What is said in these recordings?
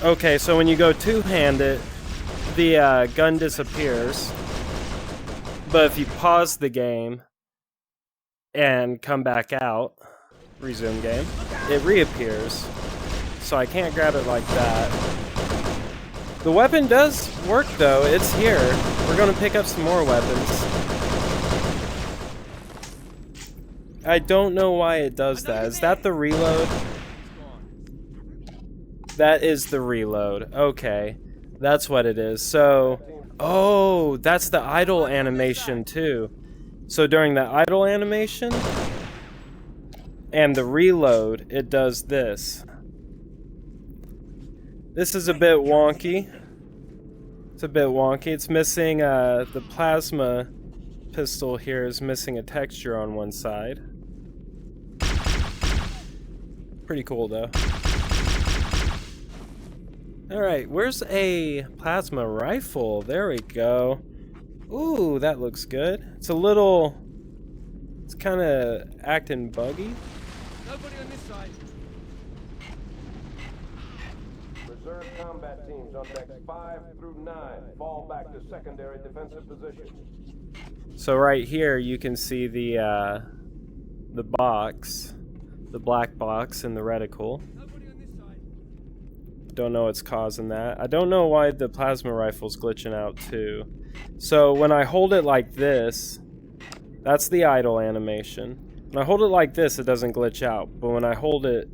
Okay, so when you go two-handed, the gun disappears. But if you pause the game and come back out, resume game, it reappears. So I can't grab it like that. The weapon does work though, it's here. We're gonna pick up some more weapons. I don't know why it does that. Is that the reload? That is the reload. Okay. That's what it is. So, oh, that's the idle animation too. So during the idle animation and the reload, it does this. This is a bit wonky. It's a bit wonky. It's missing, the plasma pistol here is missing a texture on one side. Pretty cool though. Alright, where's a plasma rifle? There we go. Ooh, that looks good. It's a little... It's kind of acting buggy. Nobody on this side. Reserve combat teams on decks 5 through 9 fall back to secondary defensive position. So right here you can see the box, the black box in the reticle. Don't know what's causing that. I don't know why the plasma rifle's glitching out too. So when I hold it like this, that's the idle animation. When I hold it like this, it doesn't glitch out. But when I hold it,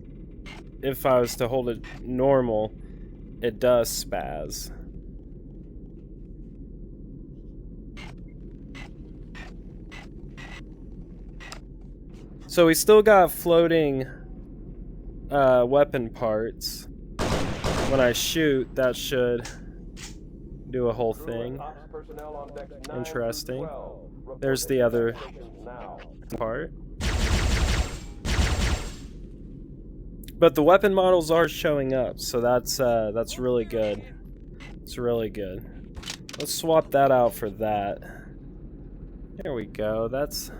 if I was to hold it normal, it does spaz. So we still got floating weapon parts. When I shoot, that should do a whole thing. Interesting. There's the other part. But the weapon models are showing up, so that's really good. It's really good. Let's swap that out for that. There we go. That's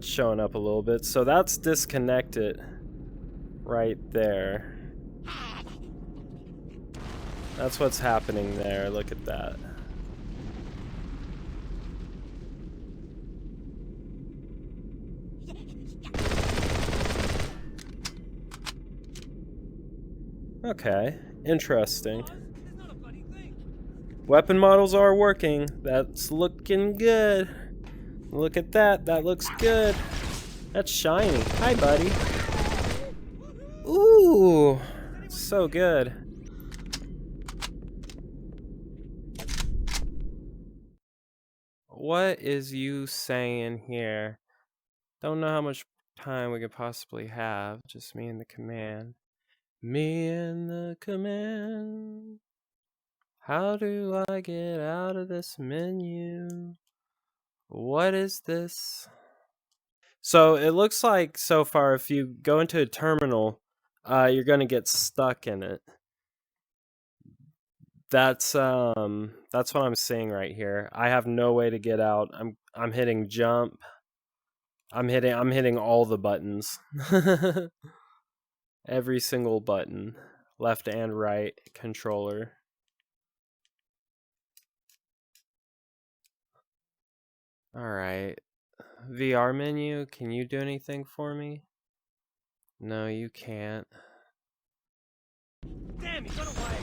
showing up a little bit. So that's disconnected right there. That's what's happening there. Look at that. Okay, interesting. Weapon models are working. That's looking good. Look at that. That looks good. That's shiny. Hi, buddy. Ooh, so good. What is you saying here? Don't know how much time we could possibly have. Just me and the command. Me and the command. How do I get out of this menu? What is this? So it looks like so far if you go into a terminal, you're gonna get stuck in it. That's what I'm seeing right here. I have no way to get out. I'm hitting jump. I'm hitting all the buttons. Every single button. Left and right controller. Alright. VR menu, can you do anything for me? No, you can't. Damn, he got away.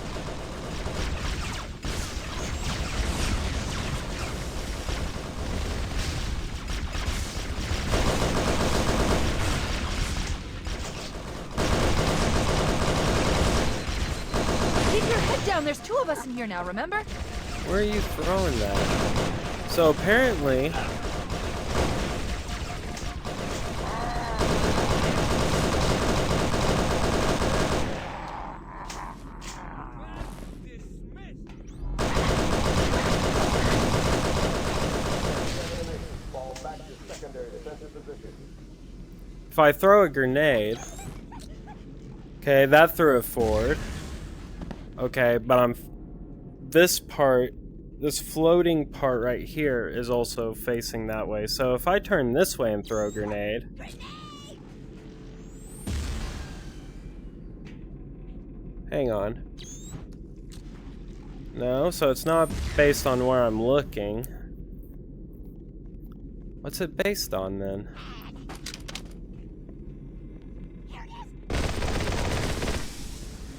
Keep your head down. There's two of us in here now, remember? Where are you throwing that? So apparently... If I throw a grenade, okay, that threw it forward. Okay, but this floating part right here is also facing that way. So if I turn this way and throw a grenade, Hang on. No, so it's not based on where I'm looking. What's it based on then?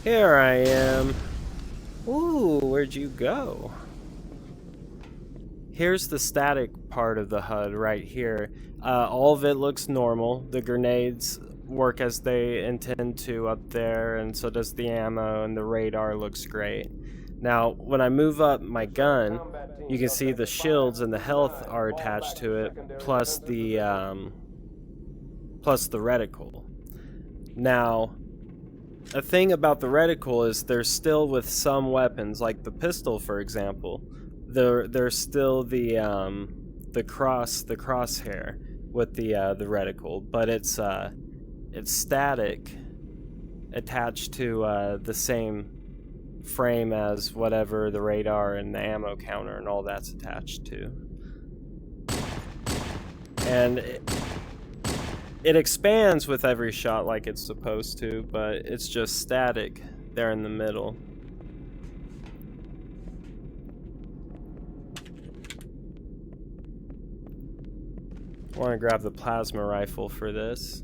Here I am. Ooh, where'd you go? Here's the static part of the HUD right here. All of it looks normal. The grenades work as they intend to up there, and so does the ammo, and the radar looks great. Now, when I move up my gun, you can see the shields and the health are attached to it, plus the reticle. Now, a thing about the reticle is there's still with some weapons, like the pistol, for example, there's still the crosshair with the reticle, but it's static, attached to the same frame as whatever the radar and the ammo counter and all that's attached to. And it expands with every shot like it's supposed to, but it's just static there in the middle. I want to grab the plasma rifle for this.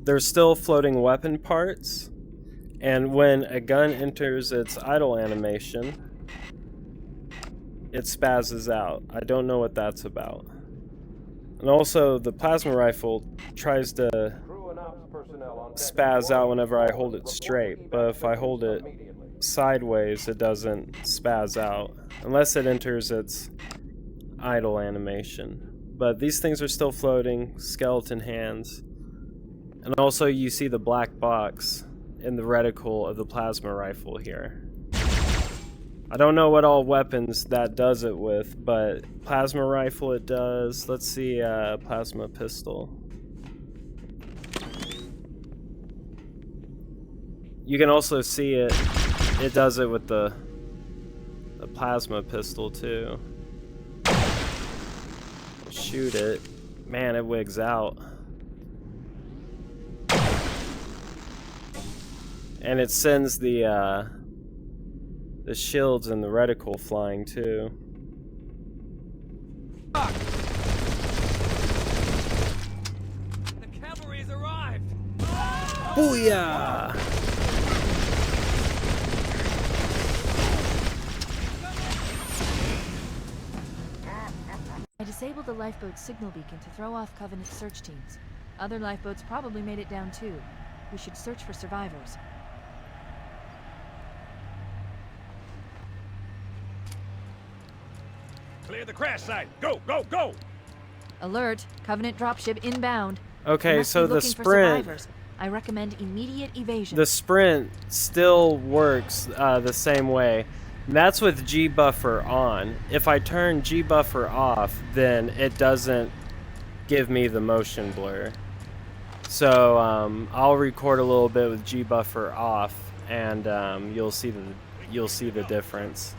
There's still floating weapon parts, and when a gun enters its idle animation, it spazzes out. I don't know what that's about. And also, the plasma rifle tries to spaz out whenever I hold it straight, but if I hold it sideways, it doesn't spaz out, unless it enters its idle animation. But these things are still floating, skeleton hands. And also you see the black box in the reticle of the plasma rifle here. I don't know what all weapons that does it with, but plasma rifle it does. Let's see, plasma pistol. You can also see it does it with the plasma pistol too. Shoot it. Man, it wigs out. And it sends the shields and the reticle flying too. The cavalry has arrived! Booyah! I disabled the lifeboat's signal beacon to throw off Covenant search teams. Other lifeboats probably made it down too. We should search for survivors. Clear the crash site. Go, go, go! Alert! Covenant dropship inbound. Okay, Must so be the looking for sprint, survivors. I recommend immediate evasion. the sprint still works the same way. And that's with G buffer on. If I turn G buffer off, then it doesn't give me the motion blur. So I'll record a little bit with G buffer off, and you'll see the difference.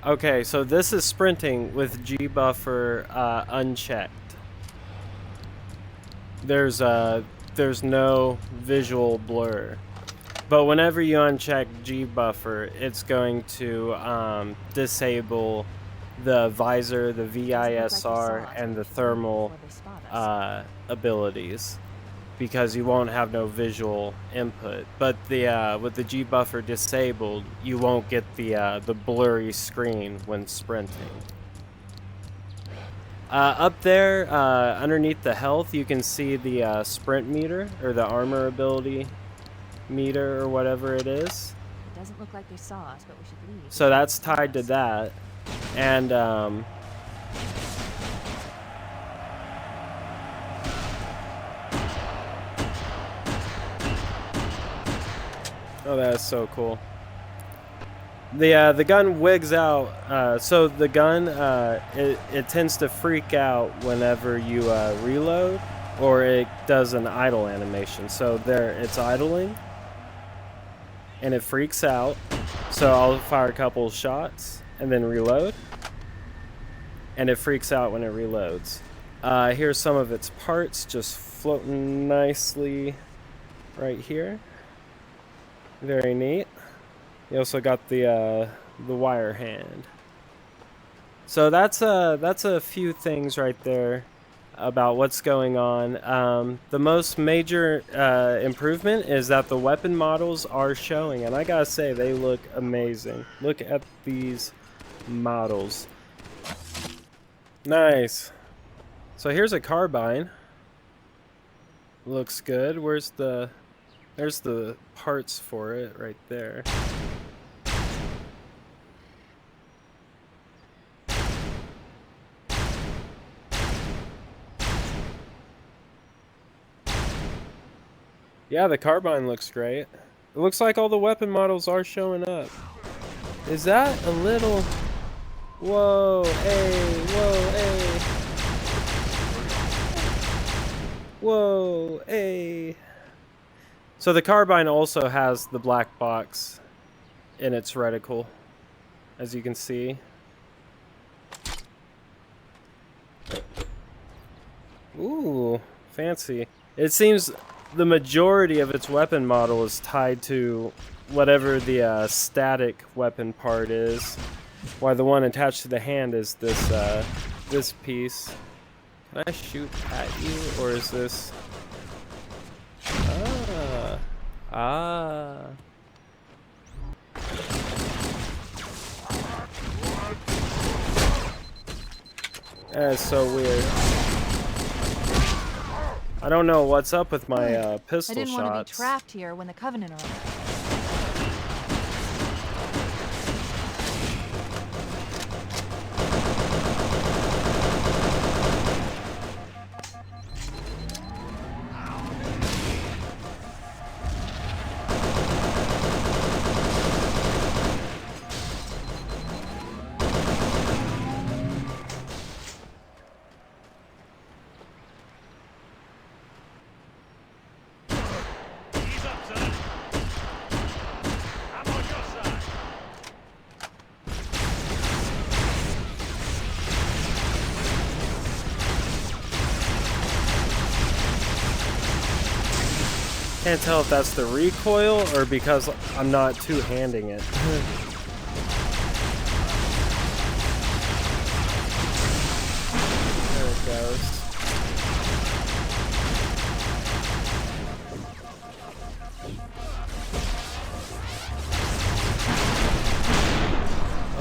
Okay, so this is sprinting with G buffer unchecked. There's no visual blur, but whenever you uncheck G buffer, it's going to disable the visor, the VISR, and the thermal abilities, because you won't have no visual input. But the with the G buffer disabled, you won't get the blurry screen when sprinting. Up there, underneath the health, you can see the sprint meter, or the armor ability meter, or whatever it is. It doesn't look like they saw us, but we should leave. So that's tied to that, and oh, that is so cool. The gun wigs out, so the gun it tends to freak out whenever you reload, or it does an idle animation. So there, it's idling, and it freaks out. So I'll fire a couple shots and then reload, and it freaks out when it reloads. Here's some of its parts just floating nicely right here. Very neat. You also got the wire hand. So that's a few things right there about what's going on. The most major improvement is that the weapon models are showing, and I gotta say they look amazing. Look at these models. Nice. So here's a carbine. Looks good. There's the parts for it right there. Yeah, the carbine looks great. It looks like all the weapon models are showing up. Is that a little... Whoa, hey, whoa, hey. Whoa, hey. So the carbine also has the black box in its reticle, as you can see. Ooh, fancy. It seems the majority of its weapon model is tied to whatever the static weapon part is, while the one attached to the hand is this piece. Can I shoot at you, or is this... Ah. That is so weird. I don't know what's up with my pistol shots. I didn't want to be trapped here when the Covenant arrived. Ease up, son. I'm on your side. Can't tell if that's the recoil or because I'm not two-handing it. There it goes.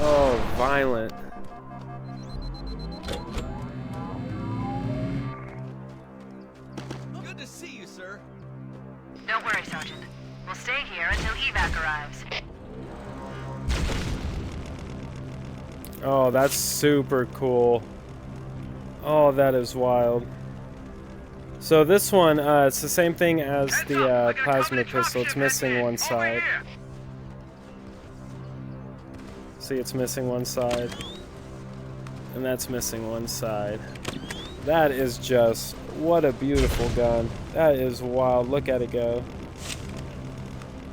Oh, violent. Good to see you, sir. Don't worry, Sergeant. We'll stay here until evac arrives. Oh, that's super cool. Oh, that is wild. So this one, it's the same thing as the plasma pistol. It's missing one side. See, it's missing one side. And that's missing one side. That is just... What a beautiful gun. That is wild. Look at it go.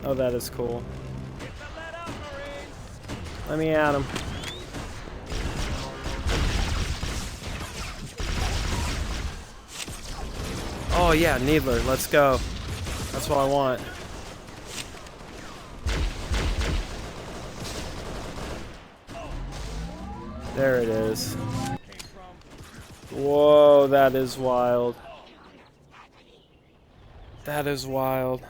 Oh, that is cool. Let me at him. Oh yeah, Needler, let's go. That's what I want. There it is. Whoa, that is wild. That is wild.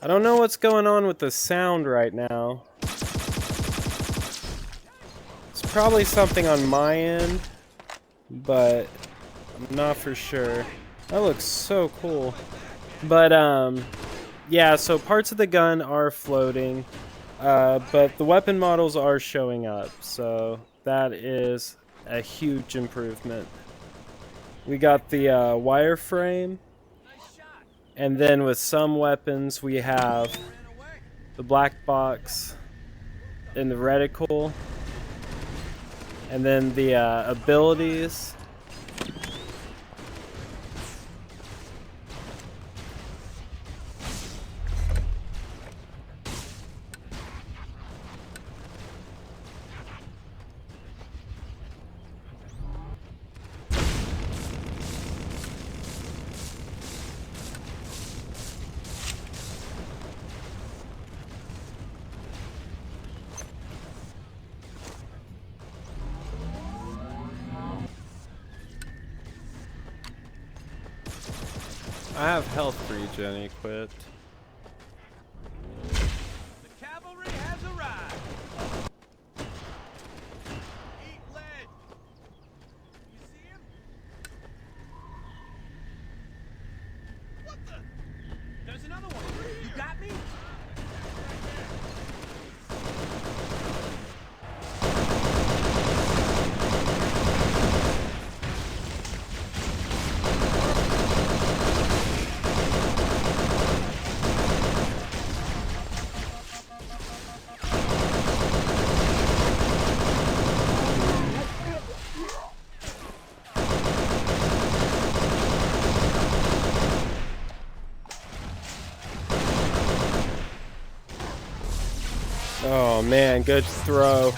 I don't know what's going on with the sound right now. It's probably something on my end, but I'm not for sure. That looks so cool. But yeah, so parts of the gun are floating, but the weapon models are showing up, so that is a huge improvement. We got the wireframe, and then with some weapons we have the black box and the reticle, and then the abilities. I have health regen equipped. The cavalry has arrived. Eat lead. You see him? What the? There's another one. You got me? Oh man, good throw.